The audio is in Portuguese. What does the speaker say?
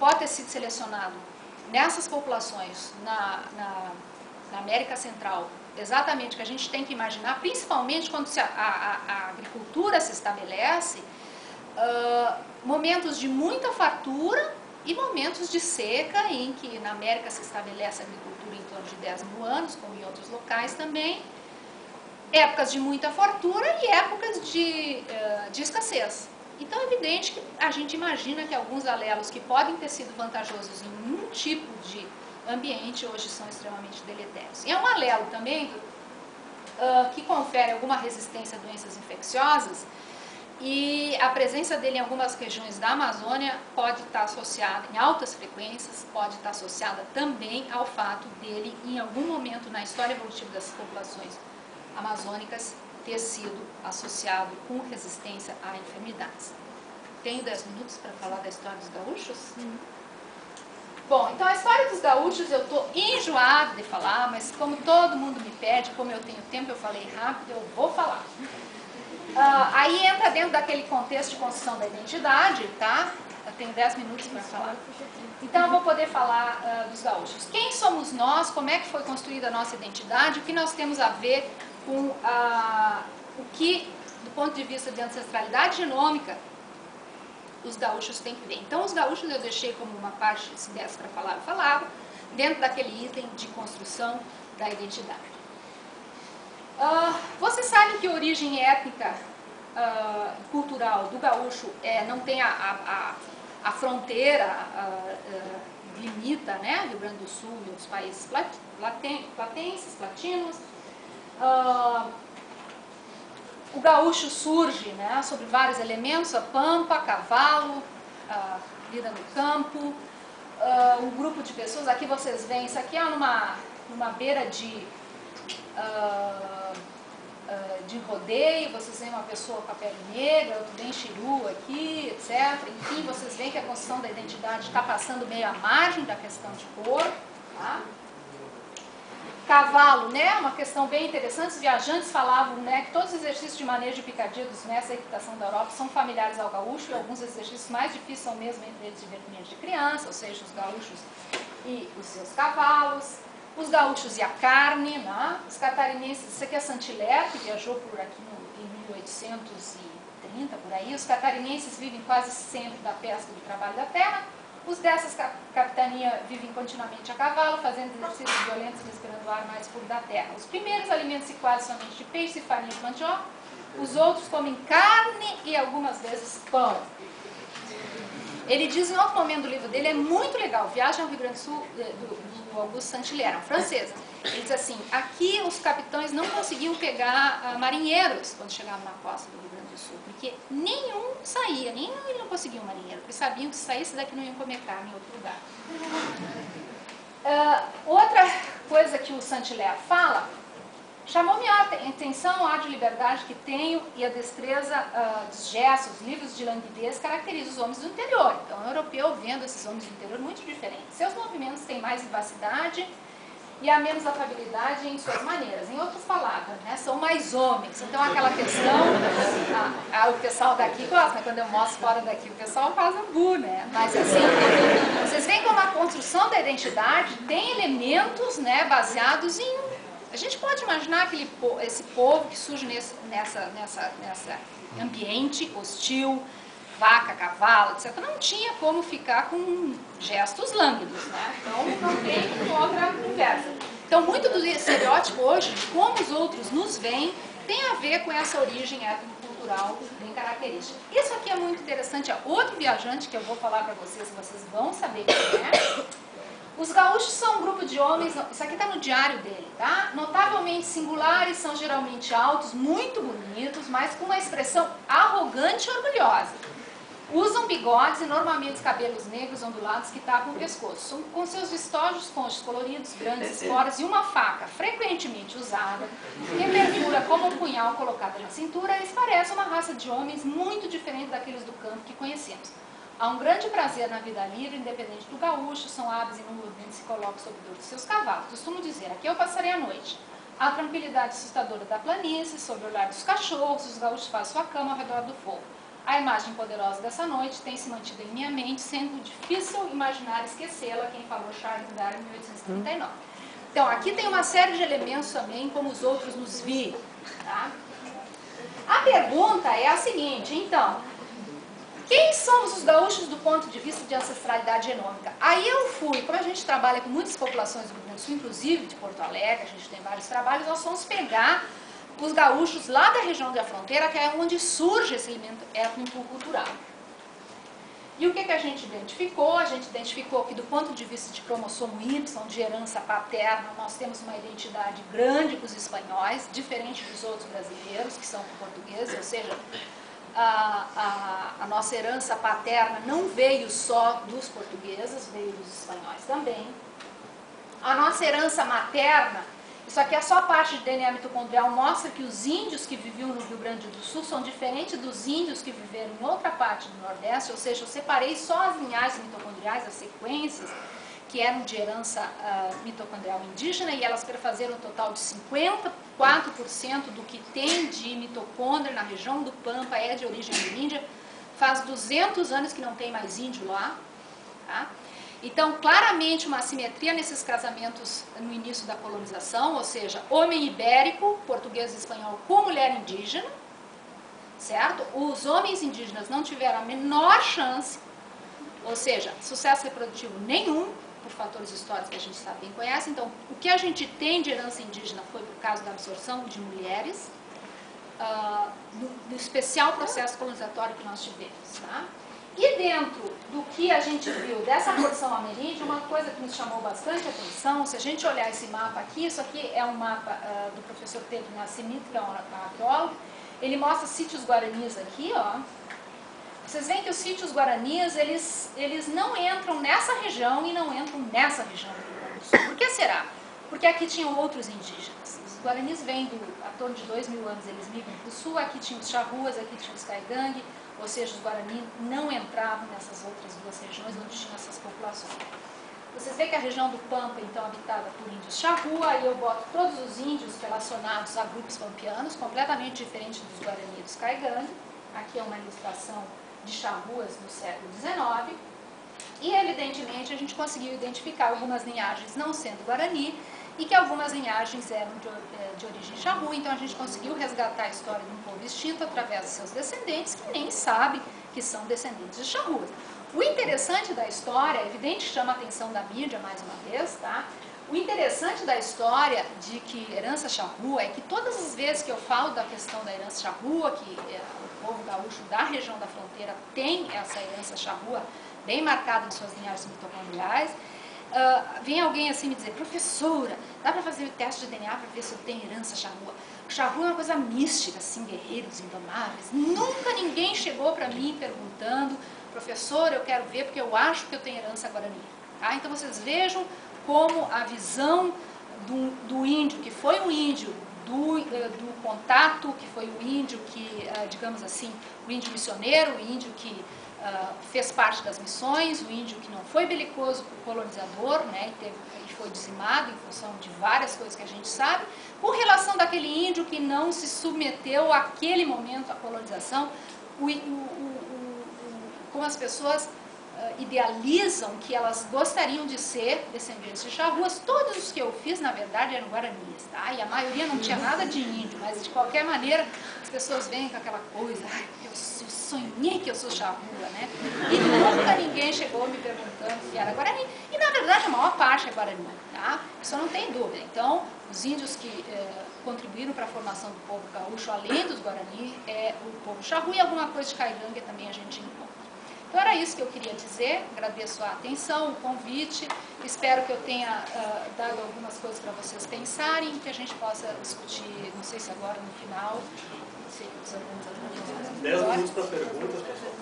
pode ter sido selecionado nessas populações na América Central, exatamente o que a gente tem que imaginar, principalmente quando a agricultura se estabelece, momentos de muita fartura e momentos de seca, em que na América se estabelece a agricultura em torno de 10 mil anos, como em outros locais também, épocas de muita fartura e épocas de escassez. Então é evidente que a gente imagina que alguns alelos que podem ter sido vantajosos em um tipo de ambiente hoje são extremamente deletérios. E é um alelo também que confere alguma resistência a doenças infecciosas, e a presença dele em algumas regiões da Amazônia pode estar associada, em altas frequências, pode estar associada também ao fato dele, em algum momento na história evolutiva das populações amazônicas, ter sido associado com resistência a enfermidades. Tenho 10 minutos para falar da história dos gaúchos? Bom, então a história dos gaúchos eu estou enjoada de falar, mas como todo mundo me pede, como eu tenho tempo, eu falei rápido, eu vou falar. Aí entra dentro daquele contexto de construção da identidade, tá? Eu tenho 10 minutos para falar. Então eu vou poder falar dos gaúchos. Quem somos nós, como é que foi construída a nossa identidade, o que nós temos a ver com o que, do ponto de vista de ancestralidade genômica, os gaúchos têm que ver. Então os gaúchos eu deixei como uma parte, se desse para falar, eu falava, dentro daquele item de construção da identidade. Vocês sabem que a origem étnica cultural do gaúcho não tem a fronteira, limita, né, Rio Grande do Sul e outros países platenses, platinos. O gaúcho surge, né, sobre vários elementos: a pampa, cavalo, vida no campo, um grupo de pessoas. Aqui vocês veem, isso aqui é numa beira de rodeio, vocês veem uma pessoa com a pele negra, outro bem chiru aqui, etc. Enfim, vocês veem que a construção da identidade está passando meio à margem da questão de cor. Tá? Cavalo, né? Uma questão bem interessante. Os viajantes falavam, né, que todos os exercícios de manejo de picardia dos mestres da equitação da Europa são familiares ao gaúcho, e alguns exercícios mais difíceis são mesmo entre eles divertimento de criança, ou seja, os gaúchos e os seus cavalos. Os gaúchos e a carne, né? Os catarinenses, isso aqui é Saint-Hilaire, que viajou por aqui em 1830, por aí. Os catarinenses vivem quase sempre da pesca e do trabalho da terra. Os dessas capitanias vivem continuamente a cavalo, fazendo exercícios violentos, respirando o ar mais puro da terra. Os primeiros alimentam-se quase somente de peixe e farinha de mandioca. Os outros comem carne e algumas vezes pão. Ele diz em outro momento do livro dele, é muito legal, Viagem ao Rio Grande do Sul, do Auguste Saint-Hilaire, um francês. Ele diz assim: aqui os capitães não conseguiam pegar marinheiros quando chegavam na costa do Rio Grande do Sul, porque nenhum saía, nenhum ele não conseguia um marinheiro, porque sabiam que se saísse daqui não iam comer carne em outro lugar. Outra coisa que o Saint-Hilaire fala, chamou-me a atenção a ar de liberdade que tenho e a destreza dos gestos, livros de languidez caracterizam os homens do interior. Então, o europeu vendo esses homens do interior muito diferentes. Seus movimentos têm mais vivacidade e há menos afabilidade em suas maneiras. Em outras palavras, né, são mais homens. Então, aquela questão, o pessoal daqui gosta, né? Quando eu mostro fora daqui, o pessoal faz bu, né? Mas assim, vocês veem como a construção da identidade tem elementos, né, baseados em... A gente pode imaginar esse povo que surge nesse ambiente hostil, vaca, cavalo, etc. Não tinha como ficar com gestos lânguidos, né? Então não tem outra conversa. Então muito do estereótipo hoje, de como os outros nos veem, tem a ver com essa origem étnico-cultural bem característica. Isso aqui é muito interessante. Outro viajante que eu vou falar para vocês vão saber quem é. Os gaúchos são um grupo de homens, isso aqui está no diário dele, tá? Notavelmente singulares, são geralmente altos, muito bonitos, mas com uma expressão arrogante e orgulhosa. Usam bigodes e normalmente os cabelos negros ondulados que tapam o pescoço. Com seus vistosos conchos coloridos, grandes esporas e uma faca frequentemente usada, que perfura como um punhal colocado na cintura, eles parecem uma raça de homens muito diferente daqueles do campo que conhecemos. Há um grande prazer na vida livre, independente do gaúcho, são hábeis e no movimento se colocam sob o dorso de seus cavalos. Costumo dizer, aqui eu passarei a noite. A tranquilidade assustadora da planície, sob o olhar dos cachorros, os gaúchos fazem sua cama ao redor do fogo. A imagem poderosa dessa noite tem se mantido em minha mente, sendo difícil imaginar esquecê-la, quem falou Charles Darwin em 1839. Então, aqui tem uma série de elementos também, como os outros nos vi. Tá? A pergunta é a seguinte, então, quem somos os gaúchos do ponto de vista de ancestralidade genômica? Aí eu fui, como a gente trabalha com muitas populações do Rio Grande do Sul, inclusive de Porto Alegre, a gente tem vários trabalhos, nós fomos pegar os gaúchos lá da região da fronteira, que é onde surge esse elemento étnico-cultural. E o que a gente identificou? A gente identificou que do ponto de vista de cromossomo Y, de herança paterna, nós temos uma identidade grande com os espanhóis, diferente dos outros brasileiros, que são portugueses, ou seja, a nossa herança paterna não veio só dos portugueses, veio dos espanhóis também. A nossa herança materna, isso aqui é só parte de DNA mitocondrial, mostra que os índios que viviam no Rio Grande do Sul são diferentes dos índios que viveram em outra parte do Nordeste, ou seja, eu separei só as linhagens mitocondriais, as sequências, que eram de herança mitocondrial indígena, e elas perfazeram um total de 54% do que tem de mitocôndria na região do Pampa é de origem ameríndia. Faz 200 anos que não tem mais índio lá. Tá? Então, claramente uma assimetria nesses casamentos no início da colonização, ou seja, homem ibérico, português e espanhol com mulher indígena, certo? Os homens indígenas não tiveram a menor chance, ou seja, sucesso reprodutivo nenhum, por fatores históricos que a gente sabe bem conhece. Então, o que a gente tem de herança indígena foi por causa da absorção de mulheres, no especial processo colonizatório que nós tivemos. Tá? E dentro do que a gente viu dessa porção ameríndia, uma coisa que nos chamou bastante atenção, se a gente olhar esse mapa aqui, isso aqui é um mapa do professor Pedro Nascimento, que é um arqueólogo, ele mostra sítios guaranis aqui, ó. Vocês veem que os sítios guaranis, eles não entram nessa região e não entram nessa região do Rio Grande do Sul. Por que será? Porque aqui tinham outros indígenas. Os guaranis vêm há torno de 2.000 anos, eles migram para o sul, aqui tinham os charruas, aqui tinham os caigangue, ou seja, os guaranis não entravam nessas outras duas regiões onde tinham essas populações. Vocês veem que a região do Pampa, então, habitada por índios charrua, aí eu boto todos os índios relacionados a grupos pampianos, completamente diferente dos guarani e dos caigangue. Aqui é uma ilustração de charruas do século XIX, e evidentemente a gente conseguiu identificar algumas linhagens não sendo guarani, e que algumas linhagens eram de origem charrua, então a gente conseguiu resgatar a história de um povo extinto através de seus descendentes, que nem sabe que são descendentes de charruas. O interessante da história, é evidente que chama a atenção da mídia mais uma vez, tá? O interessante da história de que herança charrua é que todas as vezes que eu falo da questão da herança charrua, que o povo gaúcho da região da fronteira tem essa herança charrua bem marcada em suas linhagens mitocondriais, vem alguém assim me dizer, professora, dá para fazer o teste de DNA para ver se eu tenho herança charrua? Charrua é uma coisa mística, assim, guerreiros indomáveis. Nunca ninguém chegou para mim perguntando, professora, eu quero ver porque eu acho que eu tenho herança guarani. Tá? Então vocês vejam como a visão do índio, que foi um índio do contato, que foi o índio que, digamos assim, o índio missioneiro, o índio que fez parte das missões, o índio que não foi belicoso colonizador, né, e foi dizimado em função de várias coisas que a gente sabe, com relação daquele índio que não se submeteu àquele momento à colonização, como as pessoas idealizam que elas gostariam de ser descendentes de charruas. Todos os que eu fiz, na verdade, eram guaranis, tá? E a maioria não tinha nada de índio, mas de qualquer maneira as pessoas vêm com aquela coisa, ai, eu sonhei que eu sou charrua, né? E nunca ninguém chegou me perguntando se era guarani. E na verdade a maior parte é guarani, tá? Isso não tem dúvida. Então, os índios que contribuíram para a formação do povo gaúcho, além dos guarani, é o povo charrua, e alguma coisa de caigangue também a gente encontra. Então era isso que eu queria dizer, agradeço a atenção, o convite, espero que eu tenha dado algumas coisas para vocês pensarem, que a gente possa discutir, não sei se agora no final, não sei se algumas outras 10 minutos para perguntas, pessoal.